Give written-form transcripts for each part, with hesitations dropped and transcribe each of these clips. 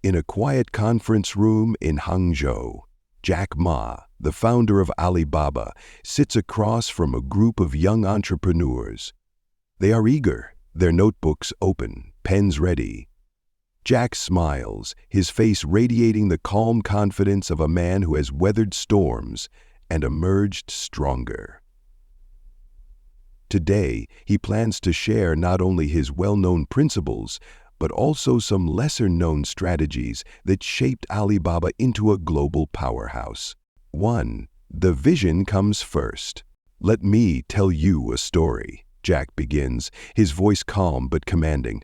In a quiet conference room in Hangzhou, Jackma, the founder of Alibaba, sits across from a group of young entrepreneurs. They are eager, their notebooks open, pens ready. Jack smiles, his face radiating the calm confidence of a man who has weathered storms and emerged stronger. Today, he plans to share not only his well-known principles, but also some lesser-known strategies that shaped Alibaba into a global powerhouse. 1. The vision comes first. "Let me tell you a story," Jack begins, his voice calm but commanding.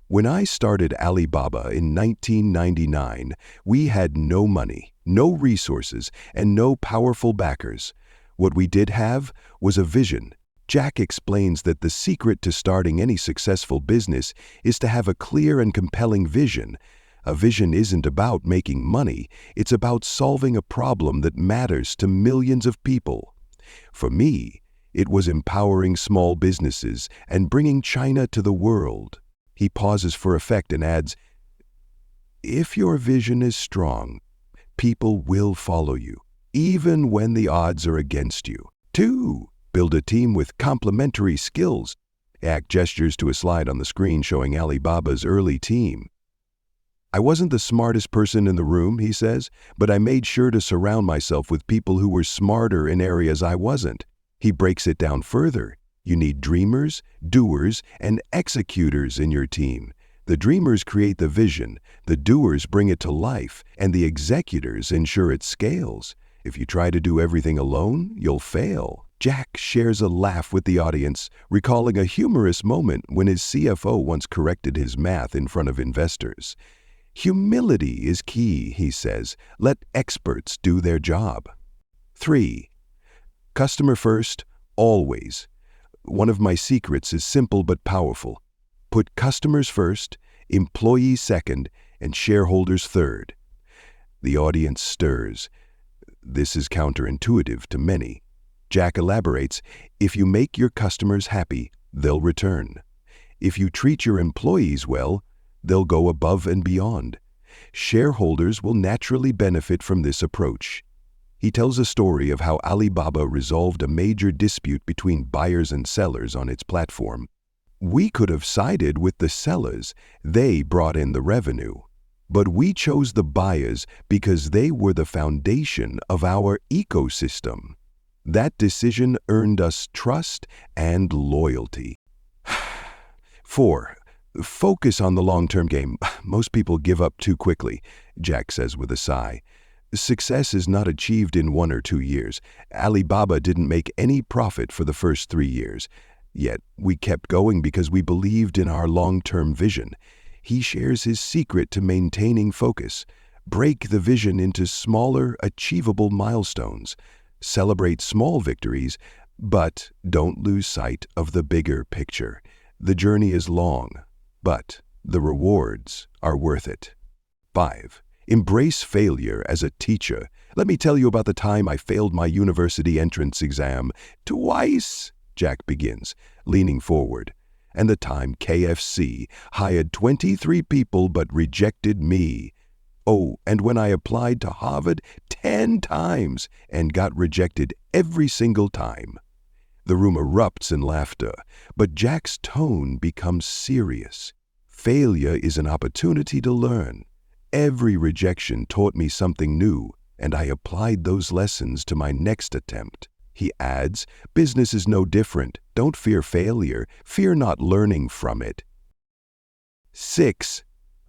"When I started Alibaba in 1999, we had no money, no resources, and no powerful backers. What we did have was a vision." Jack explains that the secret to starting any successful business is to have a clear and compelling vision. A vision isn't about making money, it's about solving a problem that matters to millions of people. For me, it was empowering small businesses and bringing China to the world. He pauses for effect and adds, "If your vision is strong, people will follow you, even when the odds are against you." 2. Build a team with complementary skills. Jack gestures to a slide on the screen showing Alibaba's early team. "I wasn't the smartest person in the room," he says, "but I made sure to surround myself with people who were smarter in areas I wasn't." He breaks it down further. You need dreamers, doers, and executors in your team. The dreamers create the vision, the doers bring it to life, and the executors ensure it scales. If you try to do everything alone, you'll fail. Jack shares a laugh with the audience, recalling a humorous moment when his CFO once corrected his math in front of investors. "Humility is key," he says. "Let experts do their job." 3. Customer first, always. One of my secrets is simple but powerful. Put customers first, employees second, and shareholders third. The audience stirs. This is counterintuitive to many. Jack elaborates, "If you make your customers happy, they'll return. If you treat your employees well, they'll go above and beyond. Shareholders will naturally benefit from this approach." He tells a story of how Alibaba resolved a major dispute between buyers and sellers on its platform. "We could have sided with the sellers. They brought in the revenue. But we chose the buyers because they were the foundation of our ecosystem. That decision earned us trust and loyalty." 4. Focus on the long-term game. "Most people give up too quickly," Jack says with a sigh. "Success is not achieved in 1 or 2 years. Alibaba didn't make any profit for the first 3 years. Yet we kept going because we believed in our long-term vision." He shares his secret to maintaining focus. Break the vision into smaller, achievable milestones. Celebrate small victories, but don't lose sight of the bigger picture. The journey is long, but the rewards are worth it. 5. Embrace failure as a teacher. "Let me tell you about the time I failed my university entrance exam. Twice," Jack begins, leaning forward. "And the time KFC hired 23 people but rejected me. Oh, and when I applied to Harvard 10 times and got rejected every single time." The room erupts in laughter, but Jack's tone becomes serious. "Failure is an opportunity to learn. Every rejection taught me something new, and I applied those lessons to my next attempt." He adds, "Business is no different. Don't fear failure. Fear not learning from it." 6.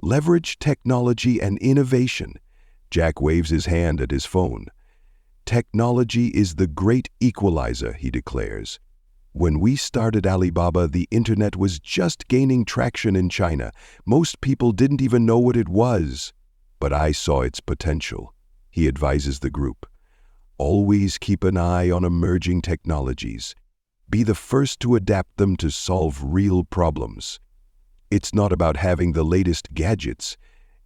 Leverage technology and innovation. Jack waves his hand at his phone. "Technology is the great equalizer," he declares. "When we started Alibaba, the internet was just gaining traction in China. Most people didn't even know what it was. But I saw its potential." He advises the group. "Always keep an eye on emerging technologies. Be the first to adapt them to solve real problems. It's not about having the latest gadgets.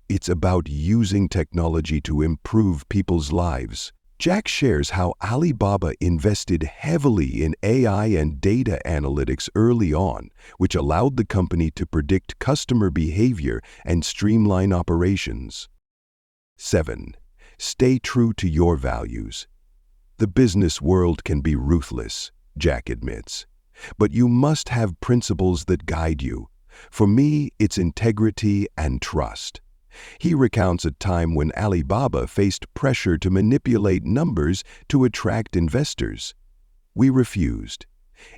It's about using technology to improve people's lives." Jack shares how Alibaba invested heavily in AI and data analytics early on, which allowed the company to predict customer behavior and streamline operations. 7. Stay true to your values. The business world can be ruthless, Jack admits, but you must have principles that guide you. For me, it's integrity and trust. He recounts a time when Alibaba faced pressure to manipulate numbers to attract investors. We refused.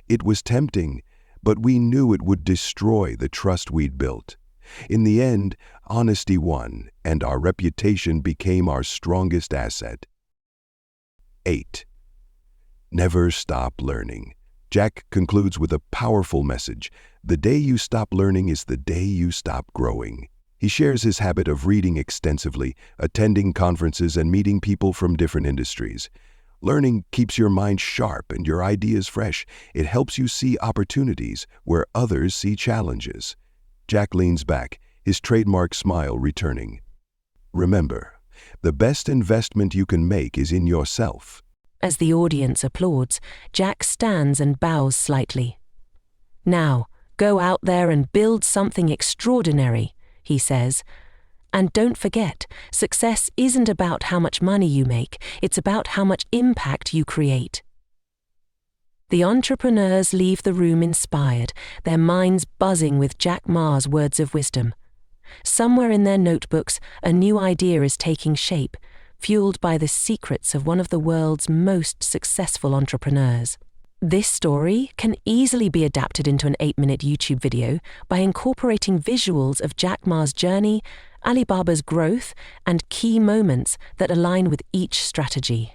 It was tempting, but we knew it would destroy the trust we'd built. In the end, honesty won, and our reputation became our strongest asset. 8. Never stop learning. Jack concludes with a powerful message. The day you stop learning is the day you stop growing. He shares his habit of reading extensively, attending conferences, and meeting people from different industries. Learning keeps your mind sharp and your ideas fresh. It helps you see opportunities where others see challenges. Jack leans back, his trademark smile returning. Remember, the best investment you can make is in yourself. As the audience applauds, Jack stands and bows slightly. Now, go out there and build something extraordinary, he says. And don't forget, success isn't about how much money you make, it's about how much impact you create. The entrepreneurs leave the room inspired, their minds buzzing with Jackma's words of wisdom. Somewhere in their notebooks, a new idea is taking shape, fueled by the secrets of one of the world's most successful entrepreneurs. This story can easily be adapted into an 8-minute YouTube video by incorporating visuals of Jackma's journey, Alibaba's growth, and key moments that align with each strategy.